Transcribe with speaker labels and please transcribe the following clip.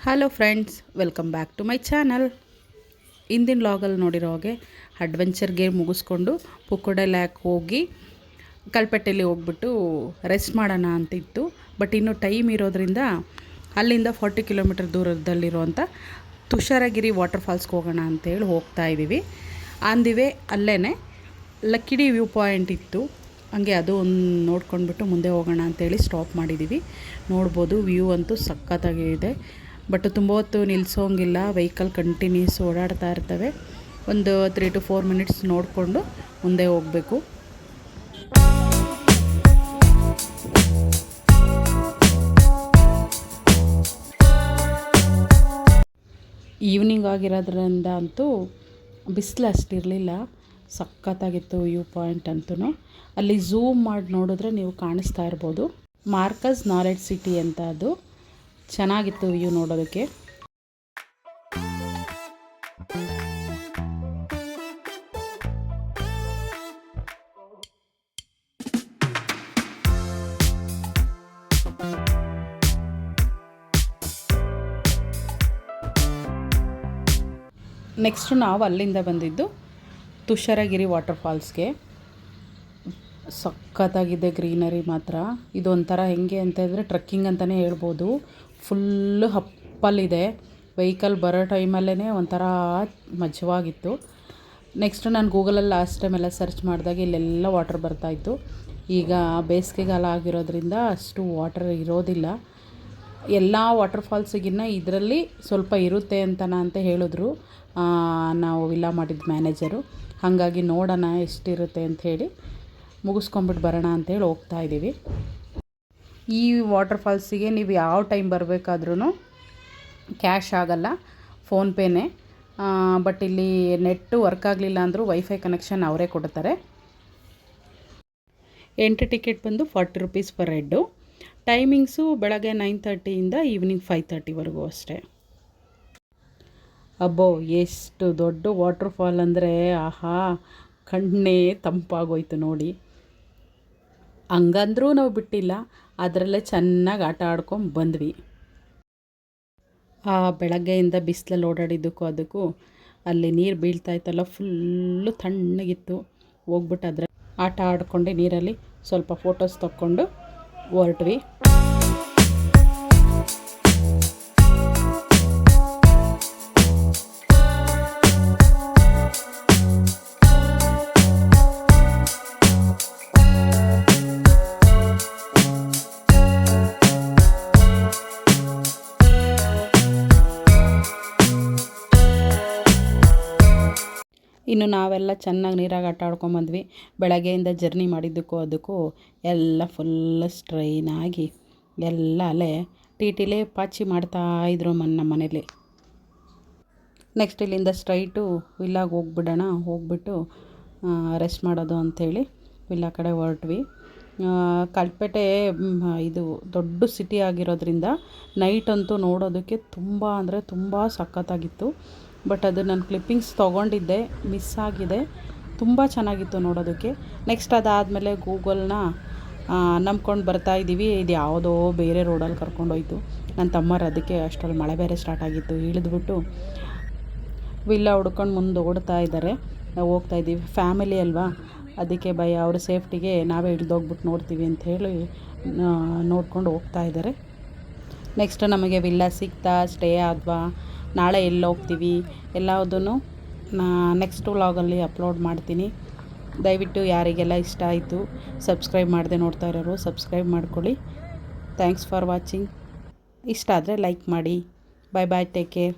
Speaker 1: Hello friends, welcome back to my channel. ಇಂದಿನ ಲಾಗಲ್ಲಿ ನೋಡಿರೋ ಹಾಗೆ ಅಡ್ವೆಂಚರ್ ಗೇಮ್ ಮುಗಿಸ್ಕೊಂಡು ಪುಕ್ಕುಡೆ ಲ್ಯಾಕ್ ಹೋಗಿ ಕಲ್ಪೆಟ್ಟೆಯಲ್ಲಿ ಹೋಗ್ಬಿಟ್ಟು ರೆಸ್ಟ್ ಮಾಡೋಣ ಅಂತಿತ್ತು. ಬಟ್ ಇನ್ನೂ ಟೈಮ್ ಇರೋದ್ರಿಂದ ಅಲ್ಲಿಂದ 40 ಕಿಲೋಮೀಟರ್ ದೂರದಲ್ಲಿರುವಂಥ ತುಷಾರಗಿರಿ ವಾಟರ್ ಫಾಲ್ಸ್ಗೆ ಹೋಗೋಣ ಅಂತೇಳಿ ಹೋಗ್ತಾ ಇದ್ದೀವಿ. ಆನ್ ದಿ ವೇ ಅಲ್ಲೇ ಲಕ್ಕಿಡಿ ವ್ಯೂ ಪಾಯಿಂಟ್ ಇತ್ತು, ಹಂಗೆ ಅದು ಒಂದು ನೋಡ್ಕೊಂಡ್ಬಿಟ್ಟು ಮುಂದೆ ಹೋಗೋಣ ಅಂತೇಳಿ ಸ್ಟಾಪ್ ಮಾಡಿದ್ದೀವಿ. ನೋಡ್ಬೋದು, ವ್ಯೂ ಅಂತೂ ಸಖತ್ತಾಗಿದೆ. ಬಟ್ ತುಂಬ ಹೊತ್ತು ನಿಲ್ಲಿಸೋಂಗಿಲ್ಲ, ವೆಹಿಕಲ್ ಕಂಟಿನ್ಯೂಸ್ ಓಡಾಡ್ತಾ ಇರ್ತವೆ. ಒಂದು 3 to 4 ಮಿನಿಟ್ಸ್ ನೋಡಿಕೊಂಡು ಮುಂದೆ ಹೋಗಬೇಕು. ಈವ್ನಿಂಗ್ ಆಗಿರೋದ್ರಿಂದ ಅಂತೂ ಬಿಸಿಲು ಅಷ್ಟಿರಲಿಲ್ಲ, ಸಖತ್ತಾಗಿತ್ತು ವ್ಯೂ ಪಾಯಿಂಟ್ ಅಂತೂ. ಅಲ್ಲಿ ಝೂಮ್ ಮಾಡಿ ನೋಡಿದ್ರೆ ನೀವು ಕಾಣಿಸ್ತಾ ಇರ್ಬೋದು, ಮಾರ್ಕಸ್ ನಾಲೆಡ್ಜ್ ಸಿಟಿ ಅಂತ. ಅದು ಚೆನ್ನಾಗಿತ್ತು ವ್ಯೂ ನೋಡೋದಕ್ಕೆ. ನೆಕ್ಸ್ಟ್ ನಾವು ಅಲ್ಲಿಂದ ಬಂದಿದ್ದು ತುಷಾರಗಿರಿ ವಾಟರ್ ಫಾಲ್ಸ್ಗೆ. ಸಖತ್ತಾಗಿದೆ ಗ್ರೀನರಿ ಮಾತ್ರ. ಇದೊಂಥರ ಹೆಂಗೆ ಅಂತ ಹೇಳಿದ್ರೆ ಟ್ರೆಕ್ಕಿಂಗ್ ಅಂತಲೇ ಹೇಳ್ಬೋದು. ಫುಲ್ಲು ಹಪ್ಪಲ್ಲಿದೆ. ವೆಹಿಕಲ್ ಬರೋ ಟೈಮಲ್ಲೇ ಒಂಥರ ಮಜವಾಗಿತ್ತು. ನೆಕ್ಸ್ಟ್ ನಾನು ಗೂಗಲಲ್ಲಿ ಲಾಸ್ಟ್ ಟೈಮ್ ಎಲ್ಲ ಸರ್ಚ್ ಮಾಡಿದಾಗ ಇಲ್ಲೆಲ್ಲ ವಾಟರ್ ಬರ್ತಾಯಿತ್ತು. ಈಗ ಬೇಸಿಗೆಗಾಲ ಆಗಿರೋದ್ರಿಂದ ಅಷ್ಟು ವಾಟರ್ ಇರೋದಿಲ್ಲ. ಎಲ್ಲ ವಾಟರ್ ಫಾಲ್ಸಿಗಿನ್ನ ಇದರಲ್ಲಿ ಸ್ವಲ್ಪ ಇರುತ್ತೆ ಅಂತ ಹೇಳಿದ್ರು ನಾವು ವಿಲ್ಲಾ ಮಾಡಿದ ಮ್ಯಾನೇಜರು. ಹಾಗಾಗಿ ನೋಡೋಣ ಎಷ್ಟಿರುತ್ತೆ ಅಂಥೇಳಿ ಮುಗಿಸ್ಕೊಂಬಿಟ್ಟು ಬರೋಣ ಅಂಥೇಳಿ ಹೋಗ್ತಾ ಇದ್ದೀವಿ. ಈ ವಾಟರ್ ಫಾಲ್ಸಿಗೆ ನೀವು ಯಾವ ಟೈಮ್ ಬರಬೇಕಾದ್ರೂ ಕ್ಯಾಶ್ ಆಗೋಲ್ಲ, ಫೋನ್ಪೇನೇ. ಬಟ್ ಇಲ್ಲಿ ನೆಟ್ಟು ವರ್ಕ್ ಆಗಲಿಲ್ಲ ಅಂದರೂ ವೈಫೈ ಕನೆಕ್ಷನ್ ಅವರೇ ಕೊಡ್ತಾರೆ. ಎಂಟ್ರಿ ಟಿಕೆಟ್ ಬಂದು 40 ರೂಪೀಸ್ ಪರ್ ಹೆಡ್ಡು. ಟೈಮಿಂಗ್ಸು ಬೆಳಗ್ಗೆ 9:30ಇಂದ ಈವ್ನಿಂಗ್ 5:30ವರೆಗೂ ಅಷ್ಟೇ. ಅಬ್ಬೋ, ಎಷ್ಟು ದೊಡ್ಡ ವಾಟರ್ ಫಾಲ್ ಅಂದರೆ ಆಹಾ, ಕಣ್ಣೇ ತಂಪಾಗೋಯ್ತು ನೋಡಿ. ಹಂಗಂದ್ರೂ ನಾವು ಬಿಟ್ಟಿಲ್ಲ, ಅದರಲ್ಲೇ ಚೆನ್ನಾಗಿ ಆಟ ಆಡ್ಕೊಂಡು ಬಂದ್ವಿ. ಬೆಳಗ್ಗೆಯಿಂದ ಬಿಸಿಲಲ್ಲಿ ಓಡಾಡಿದ್ದಕ್ಕೂ ಅದಕ್ಕೂ ಅಲ್ಲಿ ನೀರು ಬೀಳ್ತಾಯಿತ್ತಲ್ಲ, ಫುಲ್ಲು ತಣ್ಣಗಿತ್ತು. ಹೋಗ್ಬಿಟ್ಟು ಅದರ ಆಟ ಆಡ್ಕೊಂಡು ನೀರಲ್ಲಿ ಸ್ವಲ್ಪ ಫೋಟೋಸ್ ತಕ್ಕೊಂಡು ಹೊರಟ್ವಿ. ಇನ್ನು ನಾವೆಲ್ಲ ಚೆನ್ನಾಗಿ ನೀರಾಗ ಆಟ ಆಡ್ಕೊಂಬಂದ್ವಿ. ಬೆಳಗ್ಗೆಯಿಂದ ಜರ್ನಿ ಮಾಡಿದ್ದಕ್ಕೂ ಅದಕ್ಕೂ ಎಲ್ಲ ಫುಲ್ ಸ್ಟ್ರೈನ್ ಆಗಿ ಎಲ್ಲ ಅಲ್ಲೇ ಟಿಲೇ ಪಾಚಿ ಮಾಡ್ತಾಯಿದ್ರು ನಮ್ಮ ಮನೇಲಿ. ನೆಕ್ಸ್ಟ್ ಇಲ್ಲಿಂದ ಸ್ಟ್ರೈಟು ವಿಲ್ಲಾಗೆ ಹೋಗ್ಬಿಡೋಣ, ಹೋಗ್ಬಿಟ್ಟು ರೆಸ್ಟ್ ಮಾಡೋದು ಅಂಥೇಳಿ ವಿಲ್ಲಾ ಕಡೆ ಹೊರಟ್ವಿ. ಕಲ್ಪೆಟ್ಟೆ ಇದು ದೊಡ್ಡ ಸಿಟಿ ಆಗಿರೋದ್ರಿಂದ ನೈಟ್ ಅಂತೂ ನೋಡೋದಕ್ಕೆ ತುಂಬ ಅಂದರೆ ತುಂಬ ಸಖತ್ತಾಗಿತ್ತು. ಬಟ್ ಅದು ನಾನು ಕ್ಲಿಪ್ಪಿಂಗ್ಸ್ ತೊಗೊಂಡಿದ್ದೆ, ಮಿಸ್ ಆಗಿದೆ. ತುಂಬ ಚೆನ್ನಾಗಿತ್ತು ನೋಡೋದಕ್ಕೆ. ನೆಕ್ಸ್ಟ್ ಅದಾದಮೇಲೆ ಗೂಗಲ್ನ ನಂಬ್ಕೊಂಡು ಬರ್ತಾಯಿದ್ದೀವಿ. ಇದು ಯಾವುದೋ ಬೇರೆ ರೋಡಲ್ಲಿ ಕರ್ಕೊಂಡೋಯ್ತು ನನ್ನ ತಮ್ಮರು. ಅದಕ್ಕೆ ಅಷ್ಟರಲ್ಲಿ ಮಳೆ ಬೇರೆ ಸ್ಟಾರ್ಟ್ ಆಗಿತ್ತು. ಇಳಿದ್ಬಿಟ್ಟು ವಿಲ್ಲಾ ಹುಡ್ಕೊಂಡು ಮುಂದೆ ಓಡ್ತಾ ಇದ್ದಾರೆ. ನಾವು ಹೋಗ್ತಾಯಿದ್ದೀವಿ, ಫ್ಯಾಮಿಲಿ ಅಲ್ವಾ, ಅದಕ್ಕೆ ಭಯ. ಅವ್ರ ಸೇಫ್ಟಿಗೆ ನಾವೇ ಇಳಿದೋಗ್ಬಿಟ್ಟು ನೋಡ್ತೀವಿ ಅಂಥೇಳಿ ನೋಡ್ಕೊಂಡು ಹೋಗ್ತಾ ಇದ್ದಾರೆ. ನೆಕ್ಸ್ಟ್ ನಮಗೆ ವಿಲ್ಲಾ ಸಿಗ್ತಾ ಸ್ಟೇ ಆದ್ವಾ, ನಾಳೆ ಎಲ್ಲಿ ಹೋಗ್ತೀವಿ ಎಲ್ಲದನ್ನು ನೆಕ್ಸ್ಟ್ ವ್ಲಾಗಲ್ಲಿ ಅಪ್ಲೋಡ್ ಮಾಡ್ತೀನಿ. ದಯವಿಟ್ಟು ಯಾರಿಗೆಲ್ಲ ಇಷ್ಟ ಆಯಿತು ಸಬ್ಸ್ಕ್ರೈಬ್ ಮಾಡದೆ ನೋಡ್ತಾ ಇರೋರು ಸಬ್ಸ್ಕ್ರೈಬ್ ಮಾಡ್ಕೊಳ್ಳಿ. Thanks for watching. ಇಷ್ಟ ಆದರೆ ಲೈಕ್ ಮಾಡಿ. ಬಾಯ್ ಬಾಯ್, ಟೇಕ್ ಕೇರ್.